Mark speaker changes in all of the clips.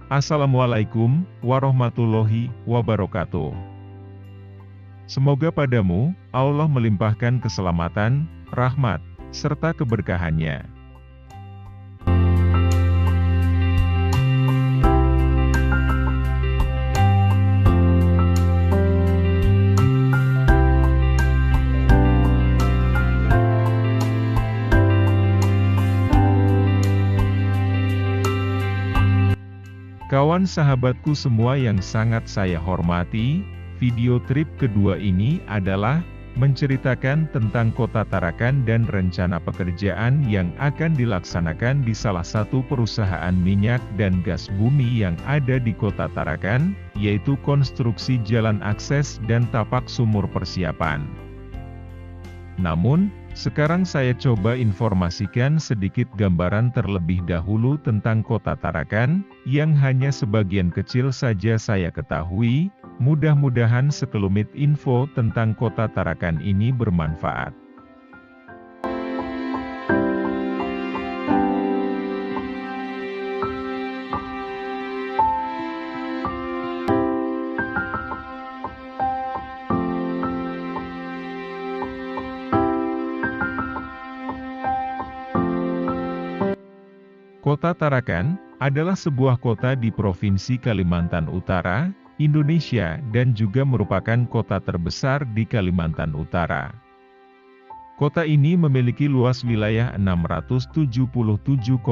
Speaker 1: Assalamualaikum warahmatullahi wabarakatuh. Semoga padamu, Allah melimpahkan keselamatan, rahmat, serta keberkahannya. Kawan sahabatku semua yang sangat saya hormati, video trip kedua ini adalah menceritakan tentang Kota Tarakan dan rencana pekerjaan yang akan dilaksanakan di salah satu perusahaan minyak dan gas bumi yang ada di Kota Tarakan, yaitu konstruksi jalan akses dan tapak sumur persiapan. Namun, sekarang saya coba informasikan sedikit gambaran terlebih dahulu tentang Kota Tarakan, yang hanya sebagian kecil saja saya ketahui. Mudah-mudahan sekelumit info tentang Kota Tarakan ini bermanfaat. Kota Tarakan adalah sebuah kota di Provinsi Kalimantan Utara, Indonesia, dan juga merupakan kota terbesar di Kalimantan Utara. Kota ini memiliki luas wilayah 677,53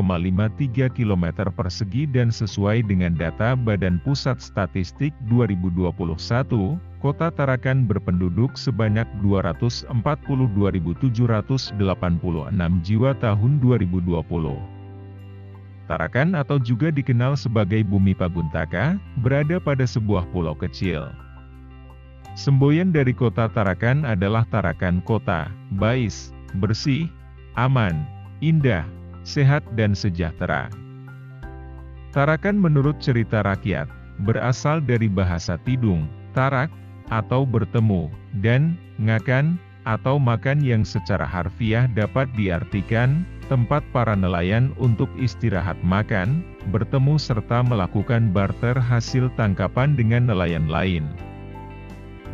Speaker 1: km persegi dan sesuai dengan data Badan Pusat Statistik 2021, Kota Tarakan berpenduduk sebanyak 242.786 jiwa tahun 2020. Tarakan atau juga dikenal sebagai Bumi Paguntaka, berada pada sebuah pulau kecil. Semboyan dari Kota Tarakan adalah Tarakan Kota, Bais, bersih, aman, indah, sehat dan sejahtera. Tarakan menurut cerita rakyat, berasal dari bahasa Tidung, tarak, atau bertemu, dan ngakan, atau makan yang secara harfiah dapat diartikan tempat para nelayan untuk istirahat makan, bertemu serta melakukan barter hasil tangkapan dengan nelayan lain.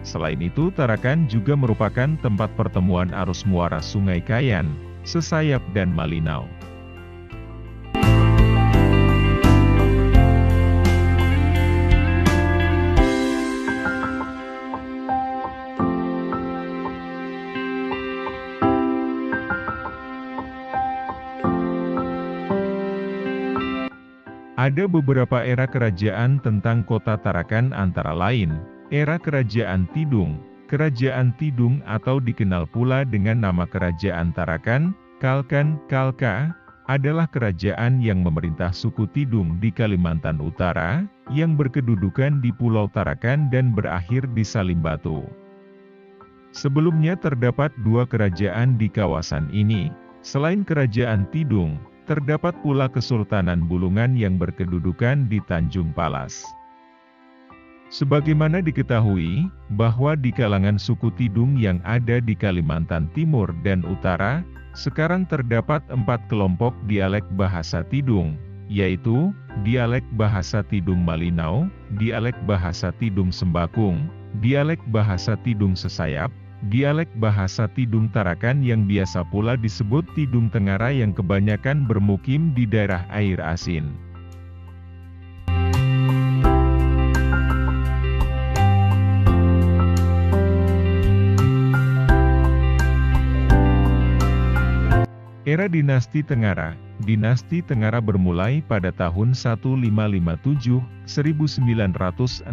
Speaker 1: Selain itu, Tarakan juga merupakan tempat pertemuan arus muara Sungai Kayan, Sesayap dan Malinau. Ada beberapa era kerajaan tentang Kota Tarakan antara lain, era Kerajaan Tidung. Kerajaan Tidung atau dikenal pula dengan nama Kerajaan Tarakan, Kalkan, Kalka, adalah kerajaan yang memerintah suku Tidung di Kalimantan Utara, yang berkedudukan di Pulau Tarakan dan berakhir di Salimbatu. Sebelumnya terdapat dua kerajaan di kawasan ini, selain Kerajaan Tidung, terdapat pula Kesultanan Bulungan yang berkedudukan di Tanjung Palas. Sebagaimana diketahui, bahwa di kalangan suku Tidung yang ada di Kalimantan Timur dan Utara, sekarang terdapat 4 kelompok dialek bahasa Tidung, yaitu, dialek bahasa Tidung Malinau, dialek bahasa Tidung Sembakung, dialek bahasa Tidung Sesayap, dialek bahasa Tidung Tarakan yang biasa pula disebut Tidung Tengara yang kebanyakan bermukim di daerah air asin. Era Dinasti Tengara. Dinasti Tengara bermulai pada tahun 1557, 1916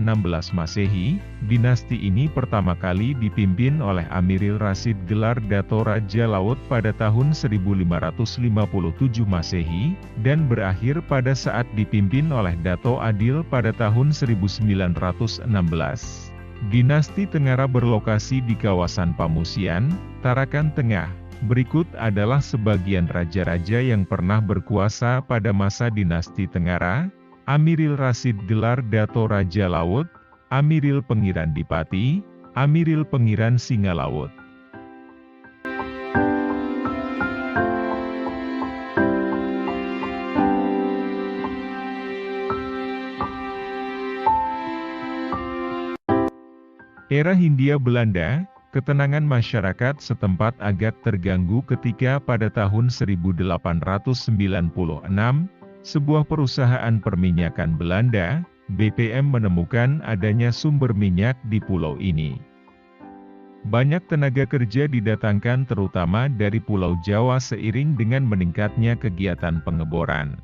Speaker 1: Masehi. Dinasti ini pertama kali dipimpin oleh Amiril Rasyid gelar Dato Raja Laut pada tahun 1557 Masehi, dan berakhir pada saat dipimpin oleh Dato Adil pada tahun 1916. Dinasti Tengara berlokasi di kawasan Pamusian, Tarakan Tengah. Berikut adalah sebagian raja-raja yang pernah berkuasa pada masa dinasti Tengara. Amiril Rasyid gelar Dato Raja Laut, Amiril Pengiran Dipati, Amiril Pengiran Singa Laut. Era Hindia Belanda, ketenangan masyarakat setempat agak terganggu ketika pada tahun 1896, sebuah perusahaan perminyakan Belanda, BPM menemukan adanya sumber minyak di pulau ini. Banyak tenaga kerja didatangkan terutama dari Pulau Jawa seiring dengan meningkatnya kegiatan pengeboran.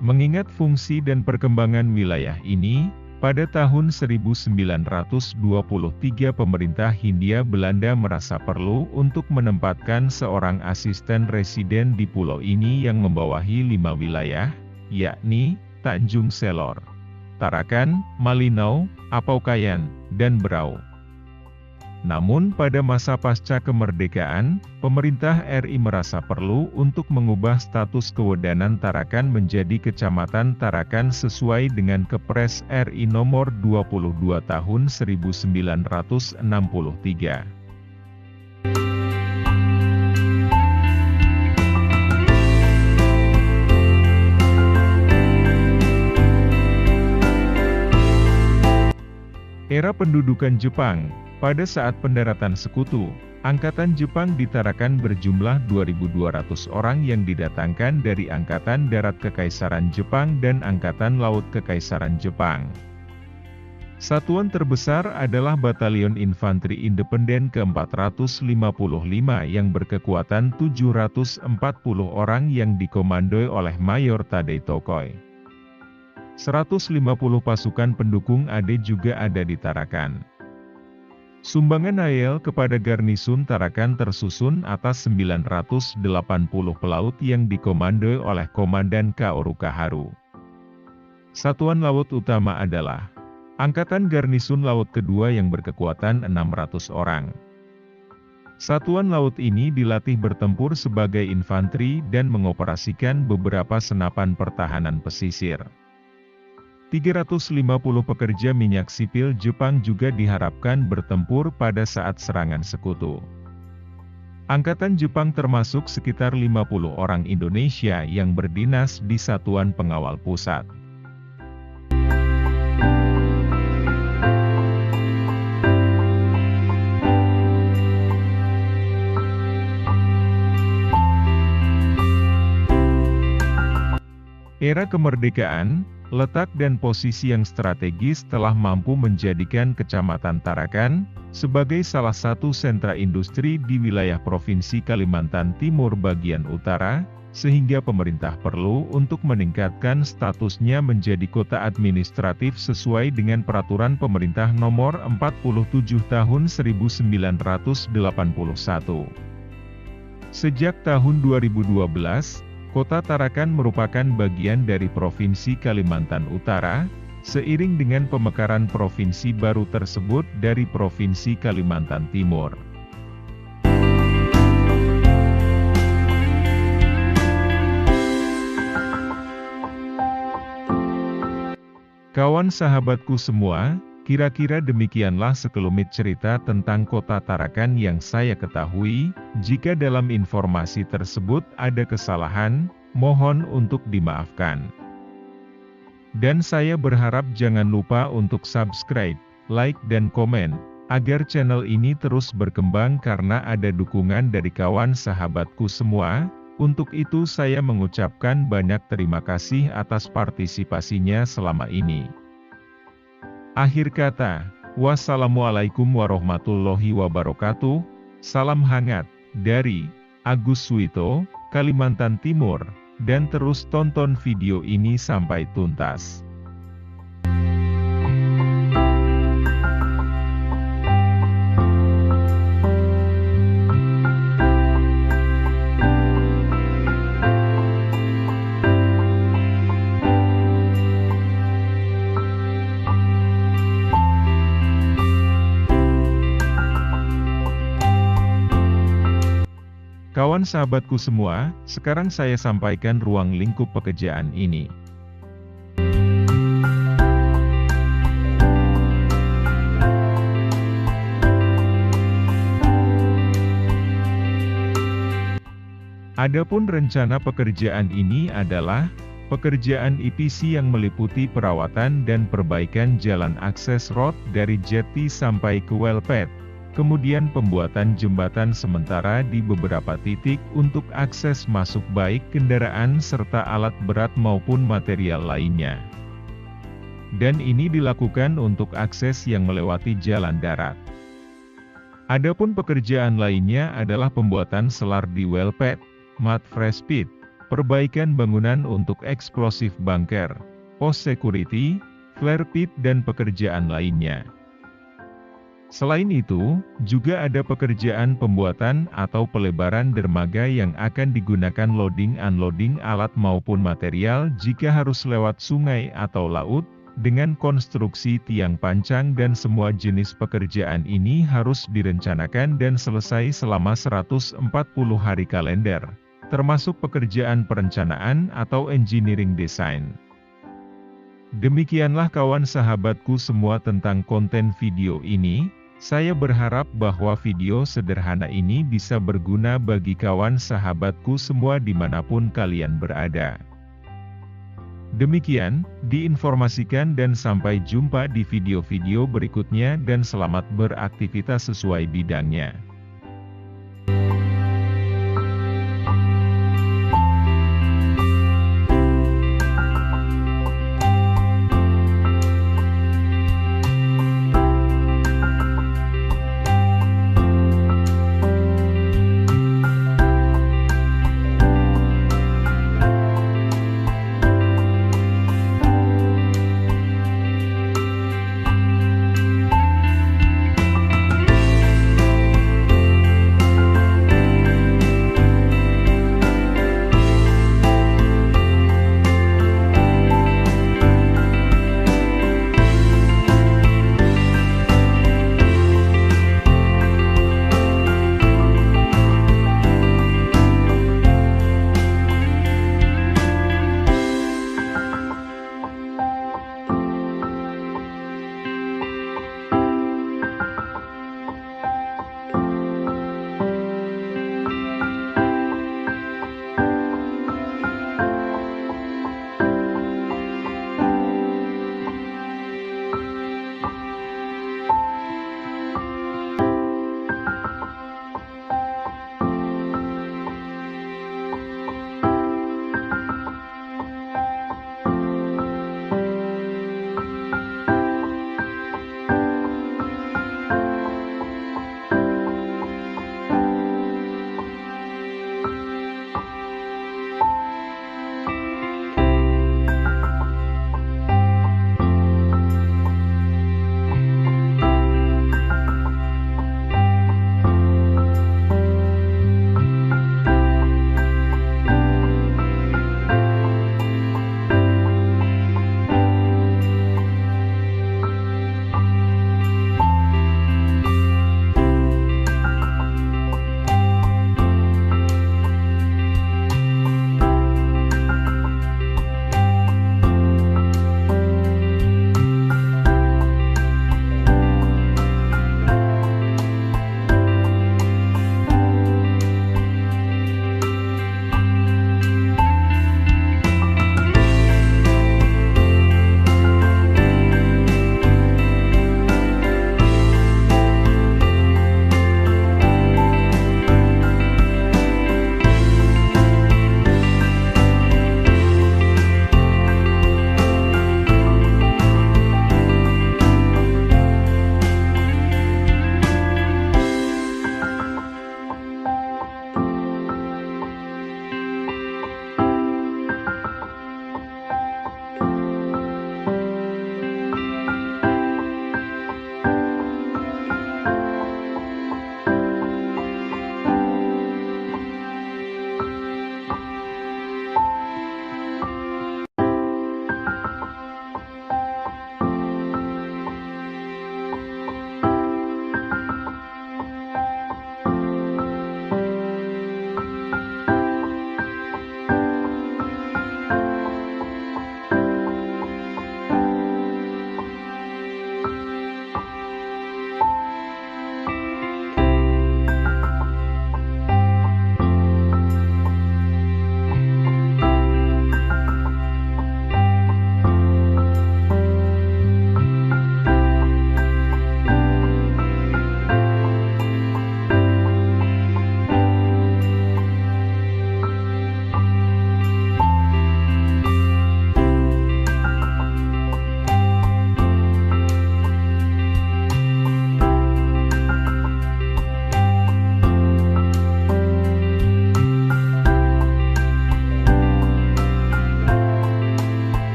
Speaker 1: Mengingat fungsi dan perkembangan wilayah ini, pada tahun 1923 pemerintah Hindia Belanda merasa perlu untuk menempatkan seorang asisten residen di pulau ini yang membawahi 5 wilayah, yakni Tanjung Selor, Tarakan, Malinau, Apaukayan, dan Berau. Namun pada masa pasca kemerdekaan, pemerintah RI merasa perlu untuk mengubah status kewedanan Tarakan menjadi Kecamatan Tarakan sesuai dengan Kepres RI nomor 22 tahun 1963. Era pendudukan Jepang. Pada saat pendaratan sekutu, Angkatan Jepang di Tarakan berjumlah 2.200 orang yang didatangkan dari Angkatan Darat Kekaisaran Jepang dan Angkatan Laut Kekaisaran Jepang. Satuan terbesar adalah Batalion Infanteri Independen ke-455 yang berkekuatan 740 orang yang dikomandoi oleh Mayor Tadei Tokoi. 150 pasukan pendukung AD juga ada di Tarakan. Sumbangan AL kepada garnisun Tarakan tersusun atas 980 pelaut yang dikomandoi oleh Komandan Kaoru Kaharu. Satuan laut utama adalah Angkatan Garnisun Laut Kedua yang berkekuatan 600 orang. Satuan laut ini dilatih bertempur sebagai infanteri dan mengoperasikan beberapa senapan pertahanan pesisir. 350 pekerja minyak sipil Jepang juga diharapkan bertempur pada saat serangan sekutu. Angkatan Jepang termasuk sekitar 50 orang Indonesia yang berdinas di Satuan Pengawal Pusat. Era kemerdekaan, letak dan posisi yang strategis telah mampu menjadikan Kecamatan Tarakan sebagai salah satu sentra industri di wilayah Provinsi Kalimantan Timur bagian utara, sehingga pemerintah perlu untuk meningkatkan statusnya menjadi kota administratif sesuai dengan Peraturan Pemerintah Nomor 47 Tahun 1981. Sejak tahun 2012, Kota Tarakan merupakan bagian dari Provinsi Kalimantan Utara, seiring dengan pemekaran provinsi baru tersebut dari Provinsi Kalimantan Timur. Kawan sahabatku semua, kira-kira demikianlah sekelumit cerita tentang Kota Tarakan yang saya ketahui. Jika dalam informasi tersebut ada kesalahan, mohon untuk dimaafkan. Dan saya berharap jangan lupa untuk subscribe, like dan komen, agar channel ini terus berkembang karena ada dukungan dari kawan sahabatku semua. Untuk itu saya mengucapkan banyak terima kasih atas partisipasinya selama ini. Akhir kata, wassalamualaikum warahmatullahi wabarakatuh, salam hangat, dari Agus Suwito, Kalimantan Timur, dan terus tonton video ini sampai tuntas. Kawan sahabatku semua, sekarang saya sampaikan ruang lingkup pekerjaan ini. Adapun rencana pekerjaan ini adalah, pekerjaan EPC yang meliputi perawatan dan perbaikan jalan akses road dari Jati sampai ke Welpet, kemudian pembuatan jembatan sementara di beberapa titik untuk akses masuk baik kendaraan serta alat berat maupun material lainnya. Dan ini dilakukan untuk akses yang melewati jalan darat. Adapun pekerjaan lainnya adalah pembuatan selar di Welpet, mud fresh pit, perbaikan bangunan untuk eksplosif bunker, pos security, flare pit dan pekerjaan lainnya. Selain itu, juga ada pekerjaan pembuatan atau pelebaran dermaga yang akan digunakan loading-unloading alat maupun material jika harus lewat sungai atau laut, dengan konstruksi tiang pancang dan semua jenis pekerjaan ini harus direncanakan dan selesai selama 140 hari kalender, termasuk pekerjaan perencanaan atau engineering design. Demikianlah kawan sahabatku semua tentang konten video ini. Saya berharap bahwa video sederhana ini bisa berguna bagi kawan sahabatku semua dimanapun kalian berada. Demikian, diinformasikan dan sampai jumpa di video-video berikutnya dan selamat beraktivitas sesuai bidangnya.